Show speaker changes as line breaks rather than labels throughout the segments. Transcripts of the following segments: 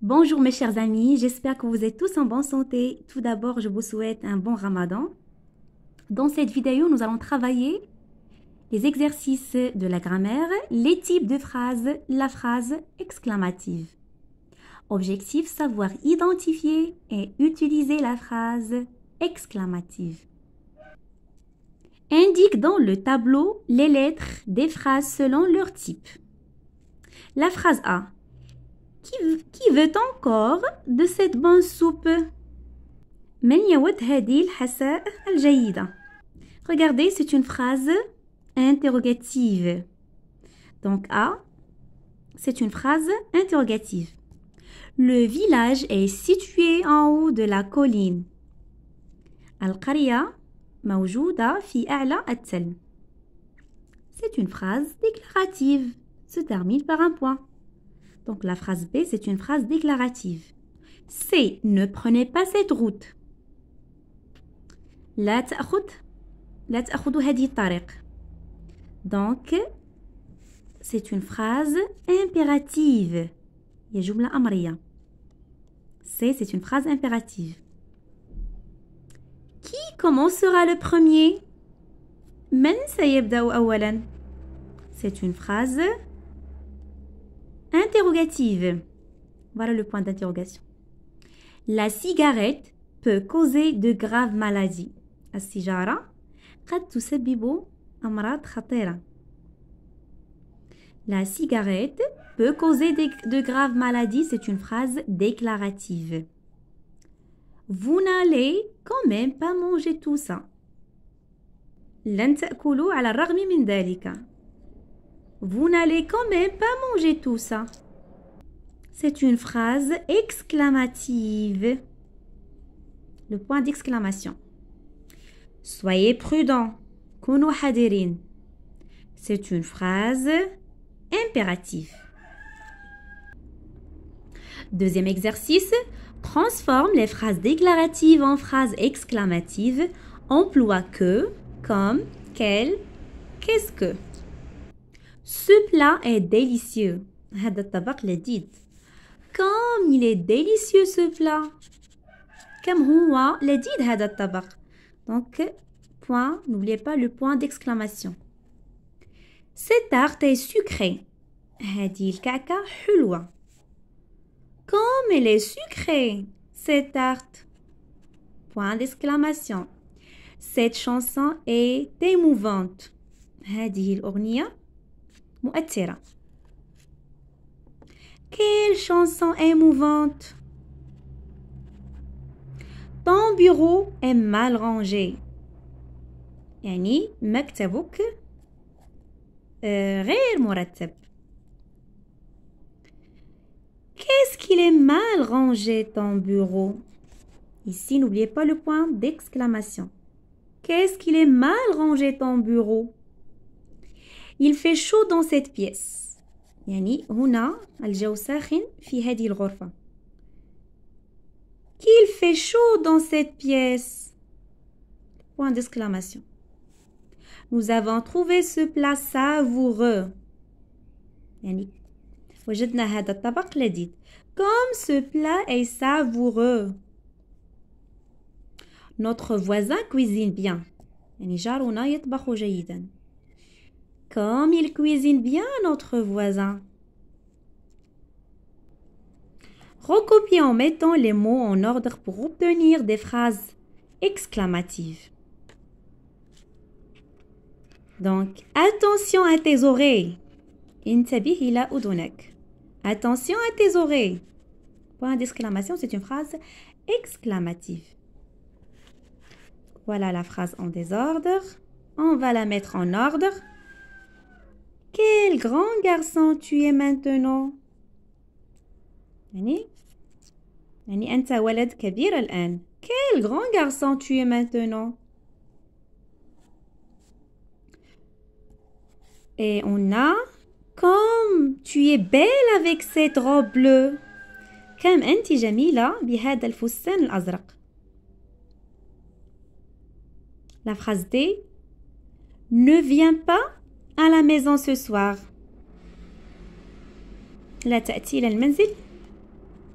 Bonjour mes chers amis, j'espère que vous êtes tous en bonne santé. Tout d'abord, je vous souhaite un bon ramadan. Dans cette vidéo, nous allons travailler les exercices de la grammaire, les types de phrases, la phrase exclamative. Objectif, savoir identifier et utiliser la phrase exclamative. Indique dans le tableau les lettres des phrases selon leur type. La phrase A. Qui veut encore de cette bonne soupe? من يود هذه الحساء الجيدة? Regardez, c'est une phrase interrogative. Donc A, c'est une phrase interrogative. Le village est situé en haut de la colline. القرية موجودة في أعلى التل. C'est une phrase déclarative. Se termine par un point. Donc la phrase B, c'est une phrase déclarative. C, ne prenez pas cette route. لا تأخذوا هذه الطريق. Donc c'est une phrase impérative. هي جملة أمرية. C, c'est une phrase impérative. Qui commencera le premier? من سيبدأ أولا? C'est une phrase interrogative. Voilà le point d'interrogation. La cigarette peut causer de graves maladies. السيجارة قد تسبب أمراض خطيرة. La cigarette peut causer de graves maladies. C'est une phrase déclarative. Vous n'allez quand même pas manger tout ça. لن تأكلوا على الرغم من ذلك. Vous n'allez quand même pas manger tout ça. C'est une phrase exclamative. Le point d'exclamation. Soyez prudent. كونوا حذرين. C'est une phrase impérative. Deuxième exercice. Transforme les phrases déclaratives en phrases exclamatives. Emploie que, comme, quel, qu'est-ce que. Ce plat est délicieux. هذا الطبق لذيذ. Comme il est délicieux ce plat. كم هو لذيذ هذا الطبق. Donc, point, n'oubliez pas le point d'exclamation. Cette tarte est sucrée. هذه الكعكة حلوة. Comme elle est sucrée, cette tarte. Point d'exclamation. Cette chanson est émouvante. هذه الأغنية مؤثرة. Quelle chanson émouvante. Ton bureau est mal rangé. يعني مكتبك غير مرتب. Qu'est-ce qu'il est mal rangé ton bureau? Ici, n'oubliez pas le point d'exclamation. Qu'est-ce qu'il est mal rangé ton bureau? Il fait chaud dans cette pièce. يعني هنا الجو ساخن في هذه الغرفة. Qu'il fait chaud dans cette pièce. Point d'exclamation. Nous avons trouvé ce plat savoureux. يعني وجدنا هذا الطبق لذيذ. Comme ce plat est savoureux. Notre voisin cuisine bien. يعني جارنا يطبخ جيدا. Comme il cuisine bien notre voisin. Recopiez en mettant les mots en ordre pour obtenir des phrases exclamatives. Donc, attention à tes oreilles. انتبه إلى أذنك. Attention à tes oreilles. Point d'exclamation, c'est une phrase exclamative. Voilà la phrase en désordre. On va la mettre en ordre. Quel grand garçon tu es maintenant. يعني أنت ولد كبير الآن. Quel grand garçon tu es maintenant. Et on a comme tu es belle avec cette robe bleue. كم أنت جميلة بهذا الفستان الأزرق. La phrase D. Ne viens pas à la maison ce soir. لا تأتي إلى المنزل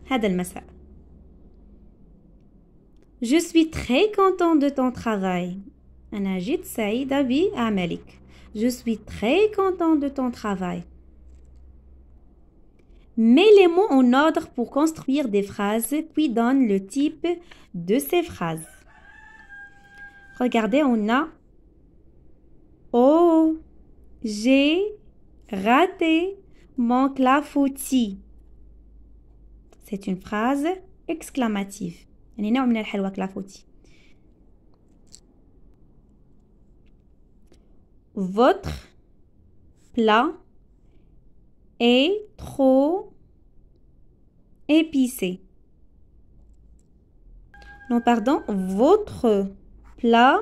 هذا المساء. Je suis très content de ton travail. أنا جد سعيدة بعملك. Je suis très content de ton travail. Mets les mots en ordre pour construire des phrases, puis donne le type de ces phrases. Regardez, on a Oh, j'ai raté mon clafoutis. C'est une phrase exclamative. يعني نوع من الحلوى clafoutis. Votre plat est trop épicé. Non, pardon. Votre plat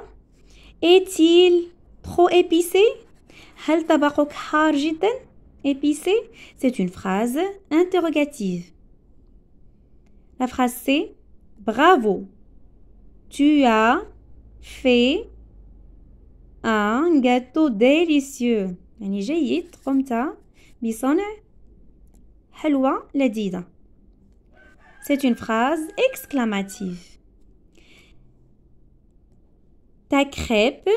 est-il trop épicé? هل طبقك حار جدا؟ Épicé, c'est une phrase interrogative. La phrase c'est bravo. Tu as fait un gâteau délicieux. يعني جيد قمت بصنع حلوى لذيذة. C'est une phrase exclamative. Ta crêpe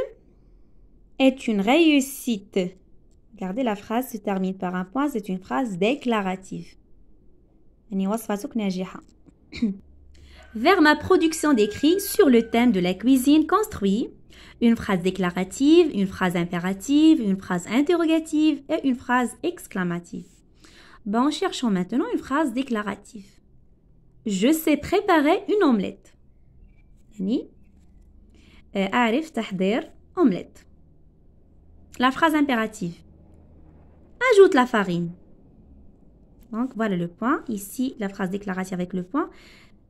est une réussite. Regardez, la phrase se termine par un point, c'est une phrase déclarative. يعني وصفتك ناجحة. Vers ma production d'écrit sur le thème de la cuisine construit une phrase déclarative, une phrase impérative, une phrase interrogative et une phrase exclamative. Bon, cherchons maintenant une phrase déclarative. Je sais préparer une omelette. يعني أعرف تحضير omelette. La phrase impérative. Ajoute la farine. Donc voilà le point. Ici, la phrase déclarative avec le point.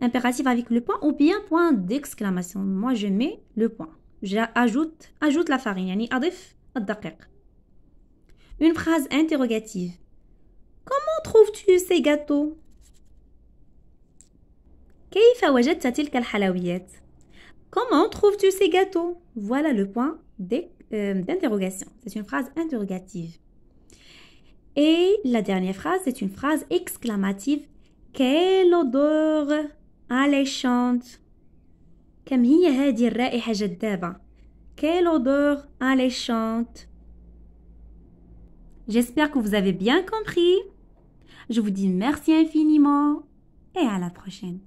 Impérative avec le point ou bien point d'exclamation. Moi, je mets le point. Ajoute la farine. يعني أضف الدقيق. Une phrase interrogative. Comment trouves-tu ces gâteaux? كيف وجدت تلك الحلويات? Comment trouves-tu ces gâteaux? Voilà le point d'interrogation. C'est une phrase interrogative. Et la dernière phrase, c'est une phrase exclamative. Quelle odeur alléchante! كم هي هذه الرائحة جذابة. Quelle odeur alléchante! J'espère que vous avez bien compris. Je vous dis merci infiniment et à la prochaine.